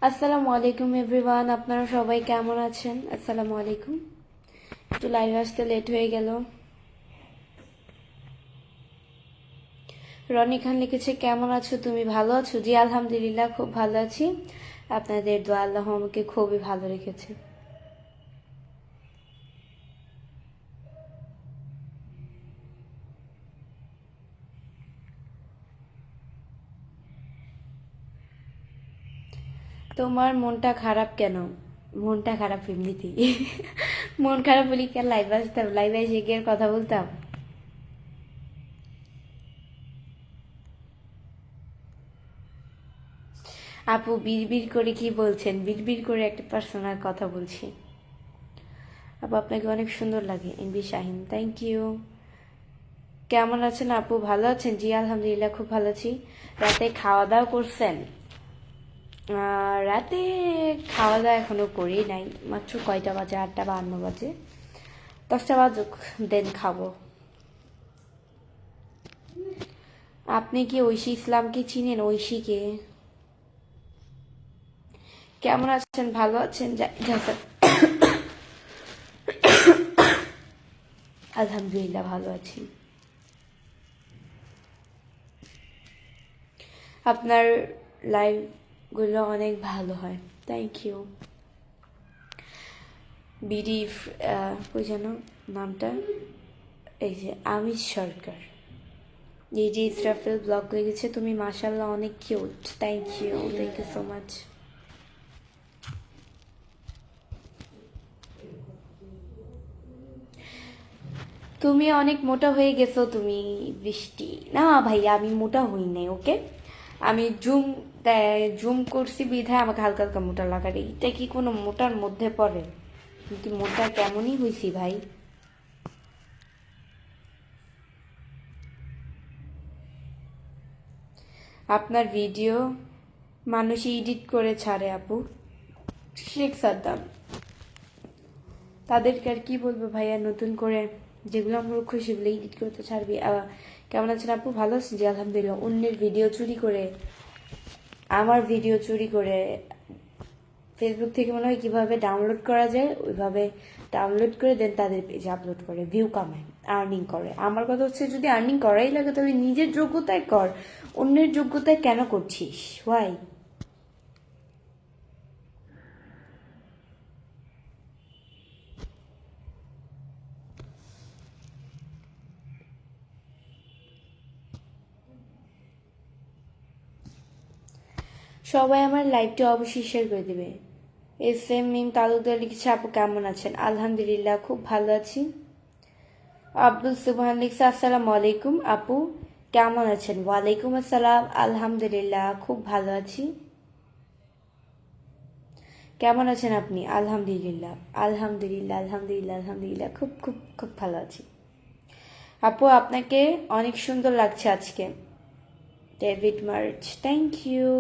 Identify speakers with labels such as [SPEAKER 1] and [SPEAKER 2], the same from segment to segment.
[SPEAKER 1] আসসালামু আলাইকুম এভরিওয়ান, আপনারা সবাই কেমন আছেন? আসসালামু আলাইকুম। একটু লাইভে আসতে লেট হয়ে গেল। রনি খান লিখেছে, কেমন আছো তুমি, ভালো আছো? জি আলহামদুলিল্লাহ, খুব ভালো আছি। আপনাদের দোয়া, আল্লাহ আমাকে খুবই ভালো রেখেছে। তোমার মনটা খারাপ কেন? মনটা খারাপ এমনিতেই। মন খারাপ বলি কেন লাইভে আসতাম? লাইভে এসে গিয়ে কথা বলতাম? আপু বিড়বিড় করে কি বলছেন? বিড়বিড় করে একটা পার্সোনাল কথা বলছি। আপু আপনাকে অনেক সুন্দর লাগে। NB Shahin, thank you. কেমন আছেন আপু, ভালো আছেন? জি আলহামদুলিল্লাহ, খুব ভালো আছি। রাতে খাওয়া দাওয়া করছেন? রাতে খাওয়া দাওয়া এখনো করি নাই, মাত্র কয়টা বাজে, 8টা 52 বাজে। 10টা বাজুক, দেন খাবো। আপনি কি ঐশী ইসলামকে চিনেন? ঐশীকে? কেমন আছেন, ভালো আছেন? আলহামদুলিল্লাহ ভালো আছি। আপনার লাইভগুলো অনেক ভালো হয়, থ্যাংক ইউ। বিডি ওই যেন নামটা, এই যে আমির সরকার। এই যে ইসরাফিল ব্লগ লিখেছে, তুমি মাশাল্লাহ অনেক cute, thank you, thank you so much. তুমি অনেক মোটা হয়ে গেছো তুমি, বৃষ্টি। না ভাইয়া, আমি মোটা হই নাই, ওকে। আমি জুম করছি বিধায় আমাকে হালকা হালকা মোটা লাগার, এইটা কি কোনো মোটার মধ্যে পড়ে? কিন্তু মোটা কেমনই হইছি ভাই। আপনার ভিডিও মানুষ এডিট করে ছাড়ে আপু। শেখ সাদ্দাম, তাদেরকে আর কি বলবো ভাইয়া, নতুন করে যেগুলো আমরা খুশি সেগুলো এডিট করতে ছাড়বি। কেমন আছেন আপু, ভালো আছেন? জি আলহামদুলিল্লাহ। অন্যের ভিডিও চুরি করে, আমার ভিডিও চুরি করে ফেসবুক থেকে মনে হয় কিভাবে ডাউনলোড করা যায় ওইভাবে ডাউনলোড করে দেন তাদের পেজে আপলোড করে, ভিউ কামায়, আর্নিং করে। আমার কথা হচ্ছে, যদি আর্নিং করাই লাগে তাহলে নিজের যোগ্যতায় কর, অন্যের যোগ্যতায় কেন করছিস? ওয়াই? সবাই আমার লাইভটা অবশ্যই শেয়ার করে দেবে। এস এম মিম তালুকদার লিখেছে, আপু কেমন আছেন? আলহামদুলিল্লাহ, খুব ভালো আছি। আব্দুল সুবহান লিখছে, আসসালামু আলাইকুম আপু, কেমন আছেন? ওয়ালাইকুম আসসালাম, আলহামদুলিল্লাহ, খুব ভালো আছি। কেমন আছেন আপনি? আলহামদুলিল্লাহ, আলহামদুলিল্লাহ, আলহামদুলিল্লাহ, আলহামদুলিল্লাহ, খুব খুব খুব ভালো আছি। আপু আপনাকে অনেক সুন্দর লাগছে আজকে। David March, thank you.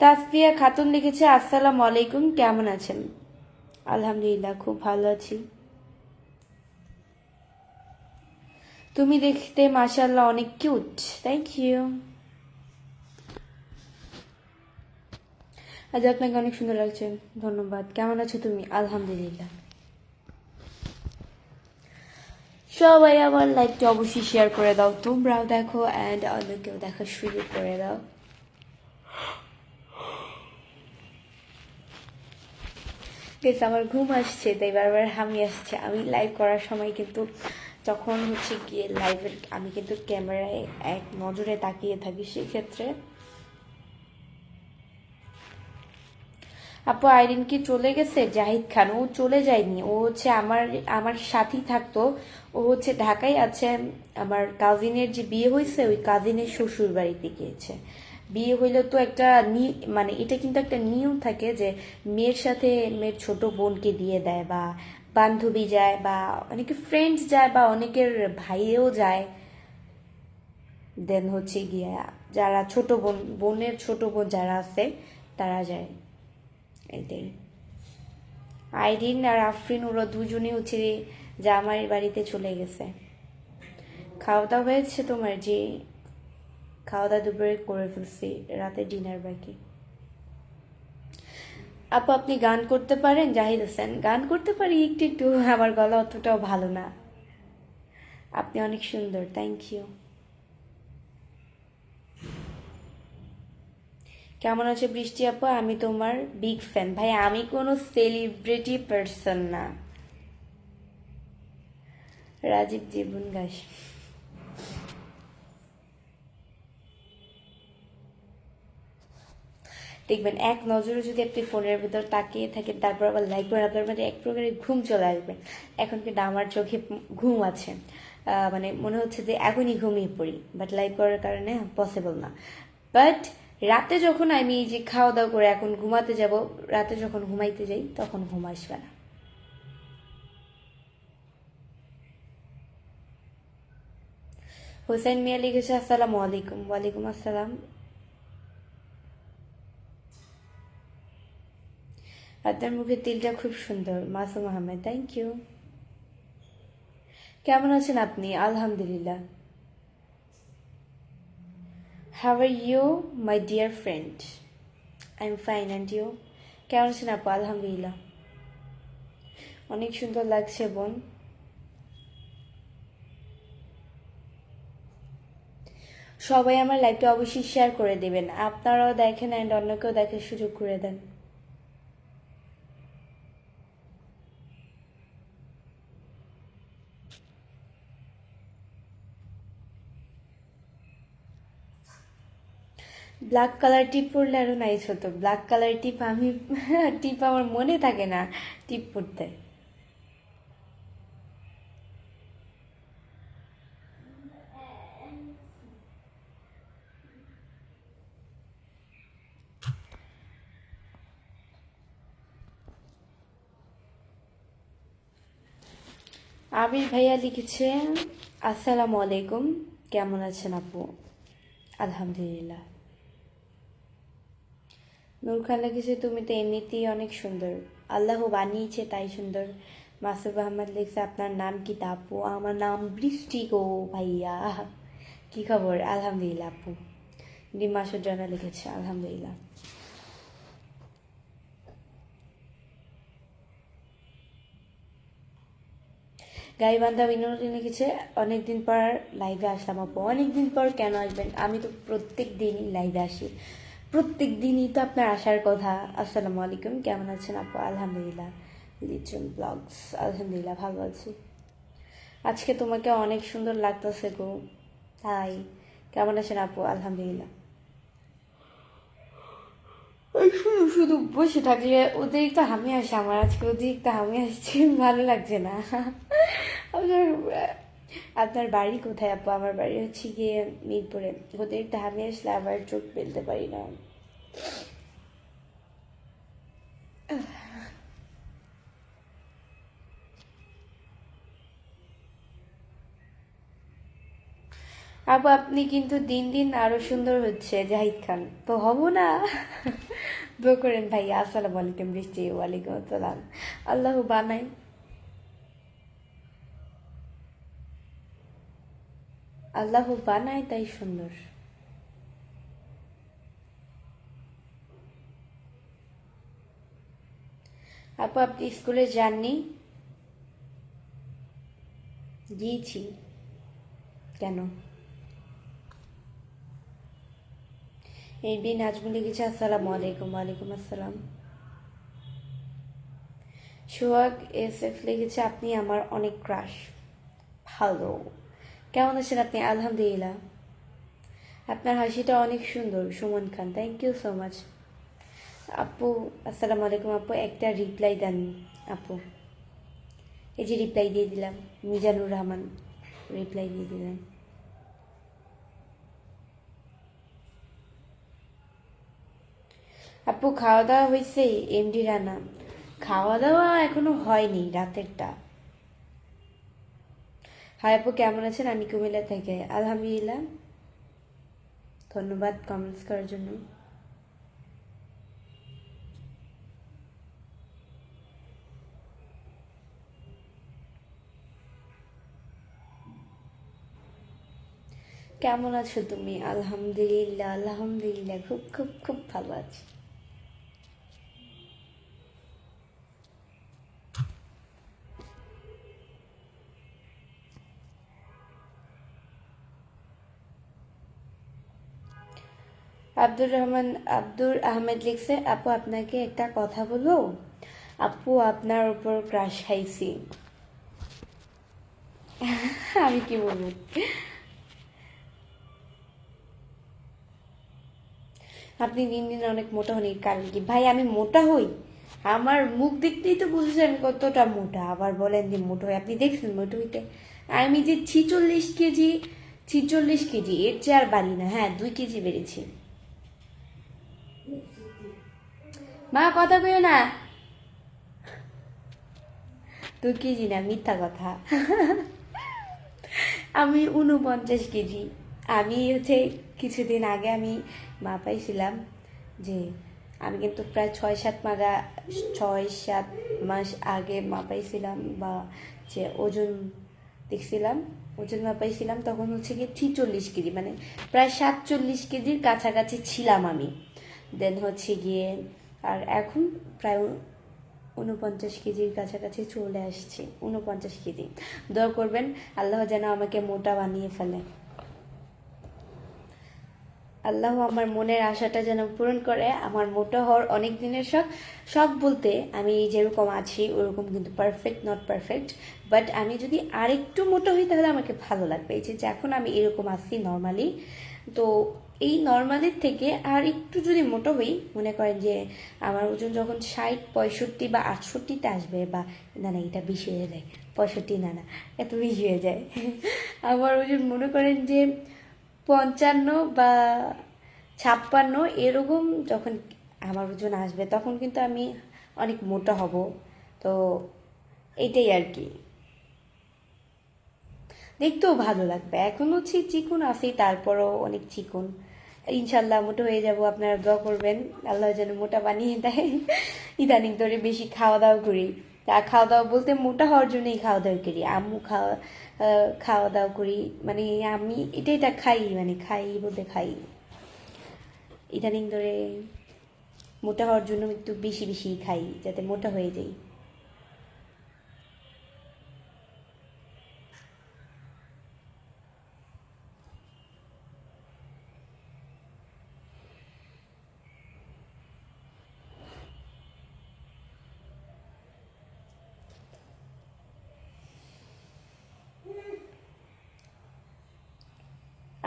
[SPEAKER 1] Tasfia Khatun লিখেছে, আসসালামু আলাইকুম, কেমন আছেন? আলহামদুলিল্লাহ, খুব ভালো আছি। তুমি দেখতে মাশাআল্লাহ অনেক কিউট, থ্যাংক ইউ। আজ আপনাকে অনেক সুন্দর লাগছে, ধন্যবাদ। কেমন আছো তুমি? আলহামদুলিল্লাহ। সবাই আমার লাইভটা অবশ্যই শেয়ার করে দাও, তোমরাও দেখো অ্যান্ড অন্যকেও দেখা শুরু করে দাও। গেস আমার ঘুম আসছে, তাই বারবার হামি আসছে। আমি লাইভ করার সময় কিন্তু যখন হচ্ছে গিয়ে লাইভের আমি কিন্তু ক্যামেরায় এক নজরে তাকিয়ে থাকি, সেক্ষেত্রে। আপু আইরিন কি চলে গেছে? জাহিদ খান, ও চলে যায়নি, ও হচ্ছে আমার আমার সাথেই থাকতো। ও হচ্ছে ঢাকায় আছে। আমার কাজিনের যে বিয়ে হয়েছে, ওই কাজিনের শ্বশুর বাড়িতে গিয়েছে। বিয়ে হইলে তো একটা মানে এটা কিন্তু একটা নিয়ম থাকে যে মেয়ের সাথে মেয়ের ছোট বোনকে দিয়ে দেয়, বা বান্ধবী যায়, বা অনেকে ফ্রেন্ডস যায়, বা অনেকের ভাইয়েও যায়। দেন হচ্ছে গিয়া যারা ছোট বোনের ছোট বোন যারা আছে তারা যায়, এটাই। আইরিন আর আফরিন ওরা দুজনে হচ্ছে জামাইয়ের বাড়িতে চলে গেছে। খাওয়া দাওয়া হয়েছে তোমার? যে খাওয়া দাওয়া দুপুরে করে ফেলছি, রাতে ডিনার বাকি। আপু আপনি গান করতে পারেন? জাহিদ হোসেন, গান করতে পারি একটু একটু, আমার গলা অতটাও ভালো না। আপনি অনেক সুন্দর, থ্যাংক ইউ। কেমন আছে বৃষ্টি আপু? আমি তোমার বিগ ফ্যান ভাই। আমি কোনো সেলিব্রিটি পার্সন না। রাজীব জীবন গাছ। দেখবেন এক নজরে যদি আপনি ফোনের ভিতর তাকিয়ে থাকেন, তারপর আবার লাইক করেন, আপনার মানে এক প্রকারের ঘুম চলে আসবে। এখন কিন্তু আমার চোখে ঘুম আছে, মানে মনে হচ্ছে যে এখনই ঘুমিয়ে পড়ি, বাট লাইক করার কারণে পসিবল না। বাট রাতে যখন আমি এই যে খাওয়া দাওয়া করে এখন ঘুমাতে যাব, রাতে যখন ঘুমাইতে যাই তখন ঘুম আসবে না। হোসেন মিয়া লিখেছে আসসালামু আলাইকুম। ওয়ালাইকুম আসসালাম। আপনার মুখের তিলটা খুব সুন্দর। Masum Ahmed, thank you. কেমন আছেন আপনি? আলহামদুলিল্লাহ। How are you my dear friend? I am fine, and you? কেমন আছেন আপু? আলহামদুলিল্লাহ। অনেক সুন্দর লাগছে বোন। সবাই আমার লাইভটা অবশ্যই শেয়ার করে দেবেন, আপনারাও দেখেন অ্যান্ড অন্যকেও দেখার সুযোগ করে দেন। ব্ল্যাক কালার টিপ পরলে আরো নাইস হতো। ব্ল্যাক কালার টিপ আমি টিপ আমার মনে থাকে না টিপ পরতে। আবির ভাইয়া লিখেছে আসসালামু আলাইকুম, কেমন আছেন আপু? আলহামদুলিল্লাহ। নূর খান লিখেছে তুমি তো এমনিতেই অনেক সুন্দর, আল্লাহ বানিয়েছে তাই সুন্দর। মাসুব আহমদ লিখছে আপনার নাম কি তা আপু? আমার নাম বৃষ্টি গো ভাইয়া। কি খবর? আলহামদুলিল্লাহ আপু। ডিমাসুর জানা লিখেছে আলহামদুলিল্লাহ। গাইবান্ধা বিনোদিনী লিখেছে অনেকদিন পর লাইভে আসলাম আপু। অনেকদিন পর কেন আসবেন? আমি তো প্রত্যেক দিনই লাইভে আসি, প্রত্যেক দিনই তো আপনার আসার কথা। আসসালামু আলাইকুম, কেমন আছেন আপু? আলহামদুলিল্লাহ। লিচন ব্লগস, আলহামদুলিল্লাহ ভালো আছি। আজকে তোমাকে অনেক সুন্দর লাগতেছে গো। তাই, কেমন আছেন আপু? আলহামদুলিল্লাহ। শুধু শুধু বসে থাকলে অতিরিক্ত হামি আসে আমার, আজকে অতিরিক্ত হামি আসছে, ভালো লাগছে না। আপনার আপনার বাড়ি কোথায় আপু? আমার বাড়ি হচ্ছে গিয়ে মিরপুরে। অতিরিক্ত হামি আসলে আবার চোখ ফেলতে পারি না। আপু আপনি কিন্তু দিন দিন আরো সুন্দর হচ্ছে জাহিদ খান। তো হব না? দো করেন ভাই। আসসালামু আলাইকুম বৃষ্টি। ওয়ালাইকুম আসসালাম। আল্লাহ বানাই, আল্লাহ বানায় তাই সুন্দর। আপু আপনি স্কুলে যাননি? গিয়েছি। কেন? এই বিন নাজমুল লিখেছে আসসালামু আলাইকুম। ওয়ালাইকুম আসসালাম। সোহাগ এস এফ লিখেছে আপনি আমার অনেক ক্রাশ। ভালো। কেমন আছেন আপনি? আলহামদুলিল্লাহ। আপনার হাসিটা অনেক সুন্দর। সুমন খান, থ্যাংক ইউ সো মাচ। আপু আসসালামু আলাইকুম। আপু একটা রিপ্লাই দেন আপু। এই যে রিপ্লাই দিয়ে দিলাম। মিজানুর রহমান, রিপ্লাই দিয়ে দিলাম। আপু খাওয়া দাওয়া হয়েছে? এমডি রানা, খাওয়া দাওয়া এখনো হয়নি রাতেরটা। হাই আপু কেমন আছেন? আমি কুমিল্লা থেকে। আলহামদুলিল্লাহ, ধন্যবাদ কমেন্টস করার জন্য। কেমন আছো তুমি? আলহামদুলিল্লাহ, আলহামদুলিল্লাহ, খুব খুব খুব ভালো আছি। আব্দুর আহমেদ লিখছে, আপু আপনাকে একটা কথা বলবো? আপু আপনার উপর ক্রাশ খাইছি। আমি কি বলবো? আপনি দিন দিন অনেক মোটা হন, এর কারণ কি? ভাই আমি মোটা হই? আমার মুখ দেখতেই তো বুঝেছে আমি কতটা মোটা, আবার বলেন যে মোটা হই? আপনি দেখছেন মোটা হইতে? আমি যে 46 কেজি, 46 কেজি, এর চেয়ে আর বাড়ি না। হ্যাঁ 2 কেজি বেড়েছি। মা কথা কইও না। 2 কেজি না, মিথ্যা কথা। আমি 49 কেজি। আমি কিছুদিন আগে আমি মা পাইছিলাম যে আমি কিন্তু প্রায় 6-7 মাস আগে মা পাইছিলাম, বা যে ওজন দেখছিলাম, ওজন মাপাইছিলাম, তখন গিয়ে 46 কেজি, মানে প্রায় 47 কেজির কাছাকাছি ছিলাম আমি। দেন গিয়ে আর এখন প্রায় 49 কেজির কাছাকাছি চলে আসছি। 49 কেজি। দোয়া করবেন আল্লাহ যেন আমাকে মোটা বানিয়ে ফেলে। আল্লাহ আমার মনের আশাটা যেন পূরণ করে। আমার মোটা হওয়ার অনেক দিনের শখ। শখ বলতে আমি যেরকম আছি ওরকম কিন্তু পারফেক্ট নট পারফেক্ট, বাট আমি যদি আরেকটু মোটা হই তাহলে আমাকে ভালো লাগবে। এই যে এখন আমি এরকম আছি নর্মালি, তো এই নর্মালির থেকে আর একটু যদি মোটো হই, মনে করেন যে আমার ওজন যখন 60, 65 বা 68-তে আসবে, বা না না এটা বেশি হয়ে যায়, 65 না না এত বেশি হয়ে যায়। আমার ওজন মনে করেন যে 55 বা 56 এরকম যখন আমার ওজন আসবে, তখন কিন্তু আমি অনেক মোটা হব। তো এইটাই আর কি, দেখতেও ভালো লাগবে। এখন চিকন আছি, তারপরও অনেক চিকন। ইনশাল্লাহ মোটা হয়ে যাব, আপনারা দোয়া করবেন আল্লাহ যেন মোটা বানিয়ে দেয়। ইদানিং ধরে বেশি খাওয়া দাওয়া করি। তা খাওয়া দাওয়া বলতে মোটা হওয়ার জন্যই খাওয়া দাওয়া করি। আম্মু খাওয়া দাওয়া করি, মানে আমি এটা খাই, মানে খাই বলতে খাই। ইদানিং ধরে মোটা হওয়ার জন্য একটু বেশি বেশি খাই, যাতে মোটা হয়ে যাই।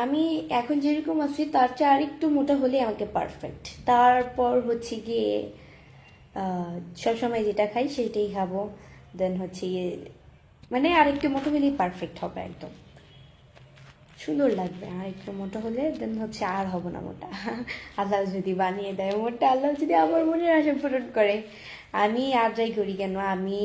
[SPEAKER 1] আমি এখন যেরকম আছি তার চেয়ে আরেকটু মোটা হলে আমাকে পারফেক্ট। তারপর গিয়ে সবসময় যেটা খাই সেটাই খাবো। দেন গিয়ে মানে আরেকটু মোটা হলেই পারফেক্ট হবে, একদম সুন্দর লাগবে। আর একটু মোটা হলে দেন আর হব না মোটা। আল্লাহ যদি বানিয়ে দেয় মোটা, আল্লাহ যদি আমার মনের আশা পূরণ করে, আমি আর যাই করি কেন, আমি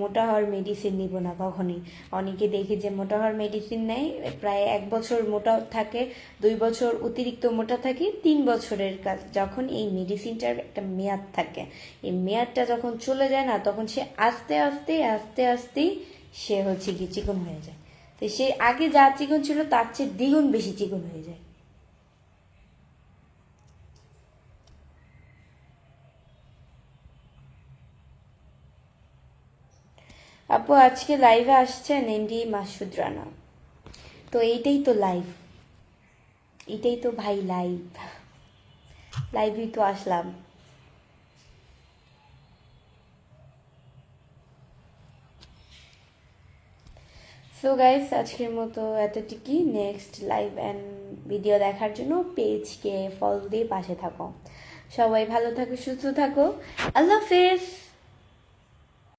[SPEAKER 1] মোটা হওয়ার মেডিসিন নিব না কখনই। অনেকে দেখি যে মোটা হওয়ার মেডিসিন নেয়, প্রায় 1 বছর মোটা থাকে, 2 বছর অতিরিক্ত মোটা থাকে, 3 বছরের কাজ, যখন এই মেডিসিনটার একটা মেয়াদ থাকে, এই মেয়াদটা যখন চলে যায় না, তখন সে আস্তে আস্তে আস্তে আস্তেই সে কি চিকন হয়ে যায়। তো সে আগে যা চিকন ছিল তার চেয়ে দ্বিগুণ বেশি চিকন হয়ে যায়। আপু আজকে লাইভে আসছেন এমডি মাসুদ রানা, তো এইটাই তো লাইভ, এটাই তো ভাই লাইভ, লাইভেই তো আসলাম। সো গাইস আজকের মতো এতটুকুই। নেক্সট লাইভ অ্যান্ড ভিডিও দেখার জন্য পেজকে ফলো দিয়ে পাশে থাকো। সবাই ভালো থাকো, সুস্থ থাকো। আল্লাহ হাফেজ।